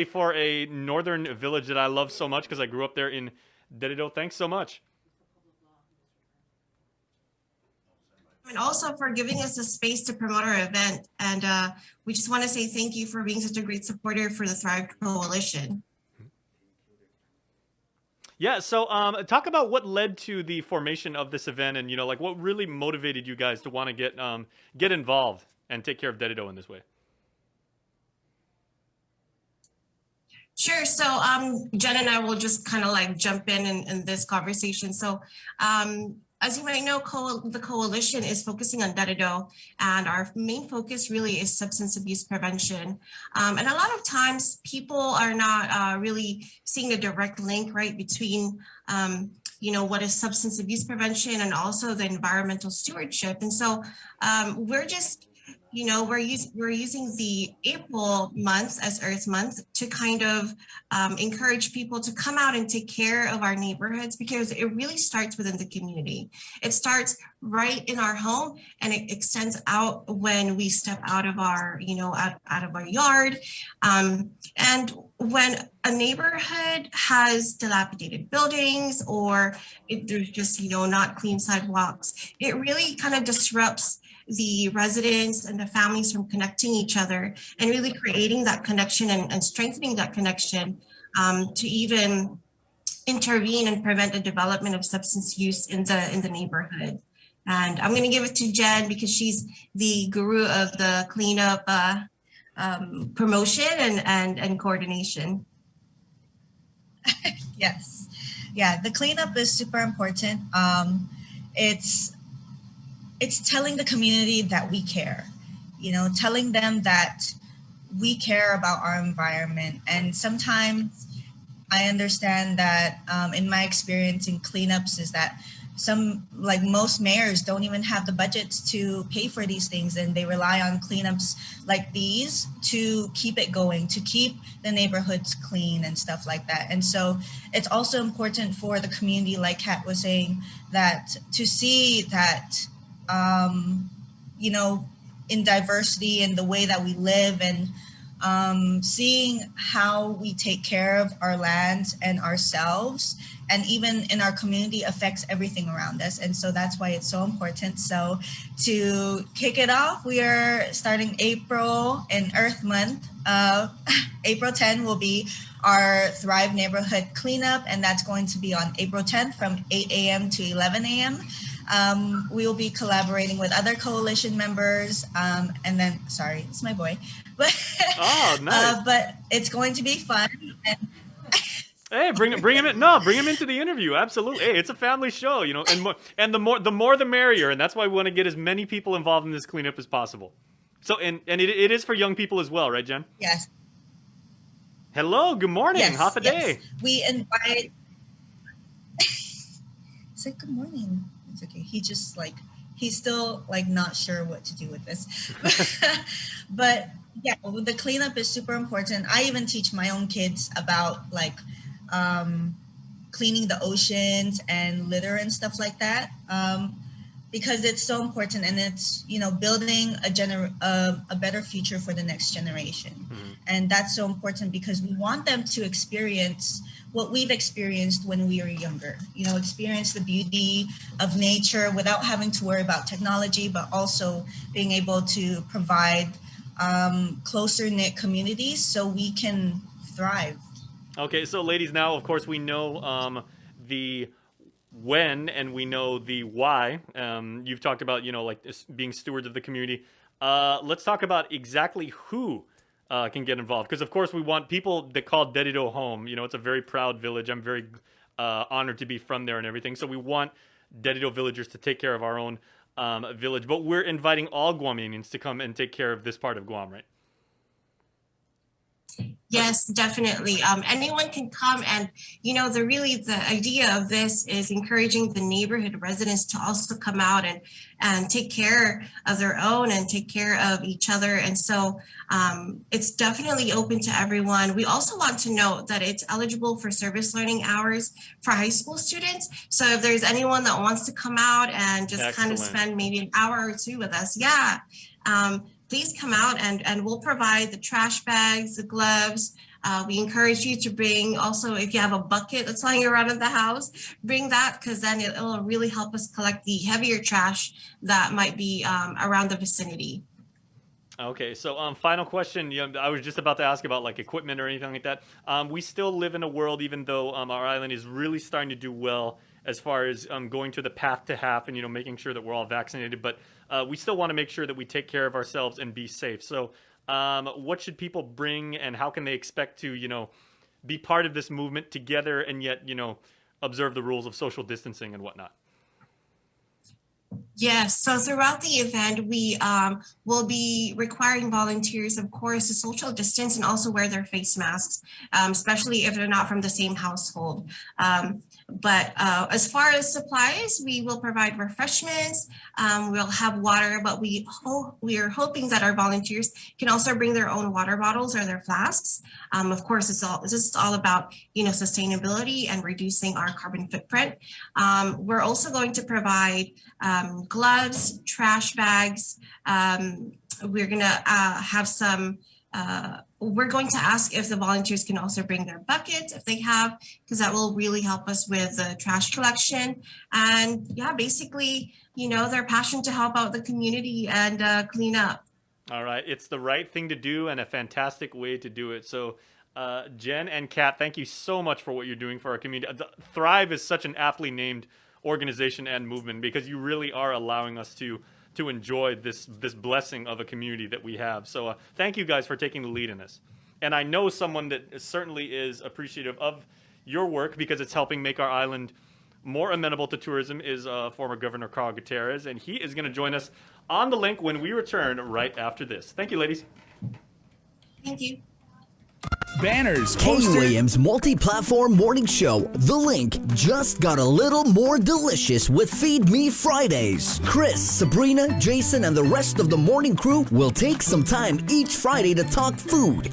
for a northern village that I love so much because I grew up there in Dededo. Thanks so much. And also for giving us a space to promote our event. And we just want to say thank you for being such a great supporter for the Thrive Coalition. Yeah, so talk about what led to the formation of this event, and like what really motivated you guys to want to get involved and take care of Dededo in this way. Sure. So Jen and I will just kind of like jump in this conversation. So as you might know, the coalition is focusing on Dededo, and our main focus really is substance abuse prevention. And a lot of times people are not really seeing the direct link, right, between what is substance abuse prevention and also the environmental stewardship. And so we're just we're using the April month as Earth Month to kind of encourage people to come out and take care of our neighborhoods, because it really starts within the community. It starts right in our home, and it extends out when we step out of our out of our yard. And when a neighborhood has dilapidated buildings, or there's just not clean sidewalks, it really kind of disrupts the residents and the families from connecting each other, and really creating that connection and strengthening that connection to even intervene and prevent the development of substance use in the neighborhood. And I'm going to give it to Jen because she's the guru of the cleanup promotion and coordination. Yes. Yeah, the cleanup is super important. It's telling the community that we care, telling them that we care about our environment. And sometimes I understand that in my experience in cleanups is that like most mayors don't even have the budgets to pay for these things, and they rely on cleanups like these to keep it going, to keep the neighborhoods clean and stuff like that. And so it's also important for the community, like Kat was saying, that to see that in diversity and the way that we live, and seeing how we take care of our lands and ourselves, and even in our community, affects everything around us. And so that's why it's so important. So to kick it off, we are starting April in Earth Month. April 10 will be our Thrive Neighborhood Cleanup, and that's going to be on April 10th from 8 a.m. to 11 a.m. We will be collaborating with other coalition members, and then, sorry, it's my boy, but Oh, nice. but it's going to be fun. And Hey, bring him in. No, bring him into the interview. Absolutely. Hey, it's a family show, and the more the merrier, and that's why we want to get as many people involved in this cleanup as possible. So, and it is for young people as well, right, Jen? yes, Hello, good morning. yes, Half a yes, day. we invite. Say good morning. It's okay. He's still like not sure what to do with this, but yeah, the cleanup is super important. I even teach my own kids about like cleaning the oceans and litter and stuff like that, because it's so important, and it's building a better future for the next generation. Mhm. And that's so important because we want them to experience what we've experienced when we were younger, experience the beauty of nature without having to worry about technology, but also being able to provide closer knit communities so we can thrive. Okay, so ladies, now of course we know the when and we know the why. You've talked about like being stewards of the community. Let's talk about exactly who can get involved, because of course we want people that call Dededo home. It's a very proud village. I'm very honored to be from there and everything. So we want Dededo villagers to take care of our own village, but we're inviting all Guamanians to come and take care of this part of Guam, right? Yes, definitely. Anyone can come, and the idea of this is encouraging the neighborhood residents to also come out and take care of their own and take care of each other. And so it's definitely open to everyone. We also want to note that it's eligible for service learning hours for high school students. So if there's anyone that wants to come out and just kind of Excellent. spend maybe an hour or two with us, yeah. Please come out, and we'll provide the trash bags, the gloves, We encourage you to bring also, if you have a bucket that's lying around in the house, bring that, because then it'll really help us collect the heavier trash that might be around the vicinity. Okay, so final question. I was just about to ask about like equipment or anything like that. We still live in a world, even though our island is really starting to do well as far as going to the path to half and making sure that we're all vaccinated. But we still want to make sure that we take care of ourselves and be safe. So, what should people bring, and how can they expect to be part of this movement together and yet observe the rules of social distancing and whatnot? Yes, so throughout the event, we will be requiring volunteers, of course, to social distance and also wear their face masks, especially if they're not from the same household. But as far as supplies, we will provide refreshments. We'll have water, but we are hoping that our volunteers can also bring their own water bottles or their flasks. Of course, this is all about sustainability and reducing our carbon footprint. We're also going to provide gloves, trash bags. We're gonna have some. We're going to ask if the volunteers can also bring their buckets if they have, because that will really help us with the trash collection. And yeah, basically, their passion to help out the community and clean up. All right, it's the right thing to do and a fantastic way to do it. So, Jen and Kat, thank you so much for what you're doing for our community. Thrive is such an aptly named organization and movement because you really are allowing us to enjoy this blessing of a community that we have. So thank you guys for taking the lead in this. And I know someone that certainly is appreciative of your work because it's helping make our island more amenable to tourism is former Governor Carl Gutierrez, and he is going to join us on the link when we return right after this. Thank you, ladies. Thank you. Banners, Kane posters. Williams multi-platform morning show. The Link just got a little more delicious with Feed Me Fridays. Chris, Sabrina, Jason, and the rest of the morning crew will take some time each Friday to talk food,